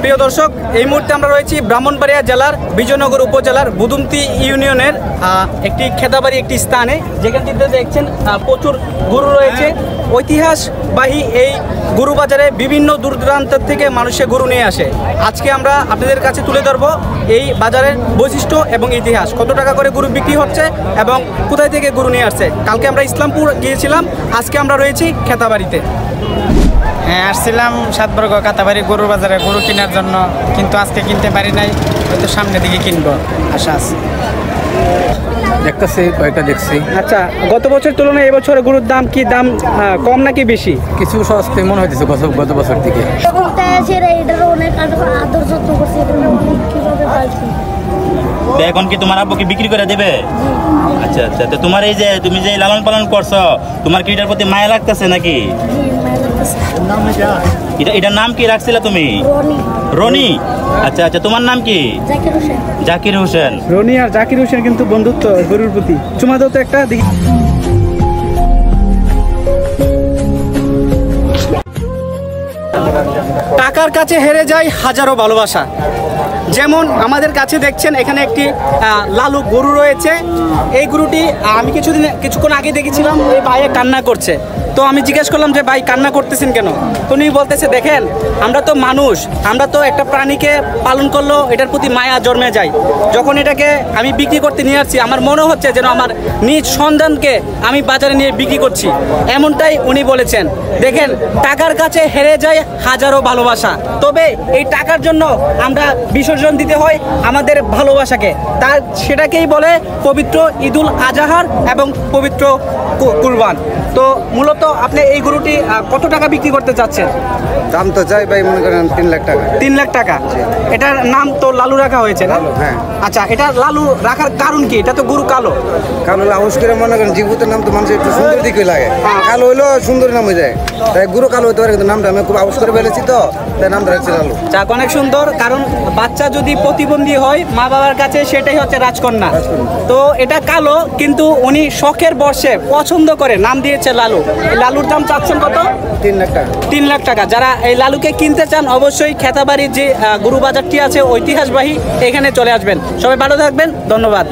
প্রিয় দর্শক, এই মুহূর্তে আমরা রয়েছি ব্রাহ্মণবাড়িয়া জেলার বিজয়নগর উপজেলার বুদুমতি ইউনিয়নের একটি খেতাবাড়ি একটি স্থানে, যেখানটিতে দেখছেন প্রচুর গরু রয়েছে। ঐতিহাসবাহী এই গরু বাজারে বিভিন্ন দূর দূরান্ত থেকে মানুষে গরু নিয়ে আসে। আজকে আমরা আপনাদের কাছে তুলে ধরবো এই বাজারের বৈশিষ্ট্য এবং ইতিহাস, কত টাকা করে গরু বিক্রি হচ্ছে এবং কোথায় থেকে গরু নিয়ে আসছে। কালকে আমরা ইসলামপুর গিয়েছিলাম, আজকে আমরা রয়েছি খেতাবাড়িতে। হ্যাঁ, আসছিলাম সাতবর্গ কাতাবাড়ি গরুর বাজারে গরু কেনার জন্য, কিন্তু আজকে কিনতে পারি নাই, হয়তো সামনের দিকে কিনবো আশা আছে। দেখতেছি কয়েকটা দেখছি। আচ্ছা, গত বছর তুলনায় এবছর গরুর দাম কি দাম কম নাকি বেশি? কিছু সস্তে মনে হইতেছে গত বছর থেকে। এখন কি তোমার আব্বু কি বিক্রি করে দেবে? আচ্ছা আচ্ছা, তো তোমার এই যে তুমি যে লালন পালন করছো, তোমার কি এটার প্রতি মায়া লাগতেছে নাকি? এটার নাম কি রাখছিলে তুমি? রনি। আচ্ছা আচ্ছা, তোমার নাম কি? জাকির হোসেন। রনি আর জাকির হোসেন কিন্তু বন্ধুত্ব গরুর প্রতি। চুমা দাও তো একটা দেখি। টাকার কাছে হেরে যায় হাজারো ভালোবাসা। যেমন আমাদের কাছে দেখছেন এখানে একটি লালু গরু রয়েছে। এই গরুটি আমি কিছুক্ষণ আগে দেখেছিলাম, ওই ভাইয়ে কান্না করছে। তো আমি জিজ্ঞেস করলাম যে ভাই কান্না করতেছেন কেন? তো উনি বলতেছে, দেখেন আমরা তো মানুষ, আমরা তো একটা প্রাণীকে পালন করলেও এটার প্রতি মায়া জন্মে যায়। যখন এটাকে আমি বিক্রি করতে নিয়ে আসছি, আমার মনে হচ্ছে যেন আমার নিজ সন্তানকে আমি বাজারে নিয়ে বিক্রি করছি, এমনটাই উনি বলেছেন। দেখেন, টাকার কাছে হেরে যায় হাজারো ভালোবাসা, তবে এই টাকার জন্য আমরা বিসর্জন দিতে হয় আমাদের ভালোবাসাকে। তার সেটাকেই বলে পবিত্র ঈদুল আজহার এবং পবিত্র কুরবান। তো মূলত আপনি এই গরুটি কত টাকা বিক্রি করতে চাচ্ছেন? দাম তো চাই ভাই, মনে করেন 3 লাখ টাকা। 3 লাখ টাকা। এটার নাম তো লালু রাখা হয়েছে না? হ্যাঁ। আচ্ছা, এটা লালু রাখার কারণ কি? এটা তো গরু কালো। কালো লাউস করে মনে করেন জীবতের নাম তো মানুষের একটু সুন্দর দিকে লাগে, কালো হইলো সুন্দর নাম হয়ে যায়, তাই গরু কালো হতে পারে, কিন্তু নামটা আমি খুব আউস করে ফেলেছি, তো তাই নামটা রাখছি লালু। যাক, অনেক সুন্দর। কারণ বাচ্চা যদি প্রতিবন্ধী হয় মা বাবার কাছে সেটাই হচ্ছে রাজকন্যা। তো এটা কালো, কিন্তু উনি শখের বর্ষে পছন্দ করে নাম দিয়েছে লালু। এই লালুর দাম চাচ্ছেন কত? 3 লাখ টাকা। 3 লাখ টাকা। যারা এই লালুকে কিনতে চান অবশ্যই খেতাবাড়ির যে গরু বাজারটি আছে ঐতিহাসবাহী, এখানে চলে আসবেন। সবাই ভালো থাকবেন, ধন্যবাদ।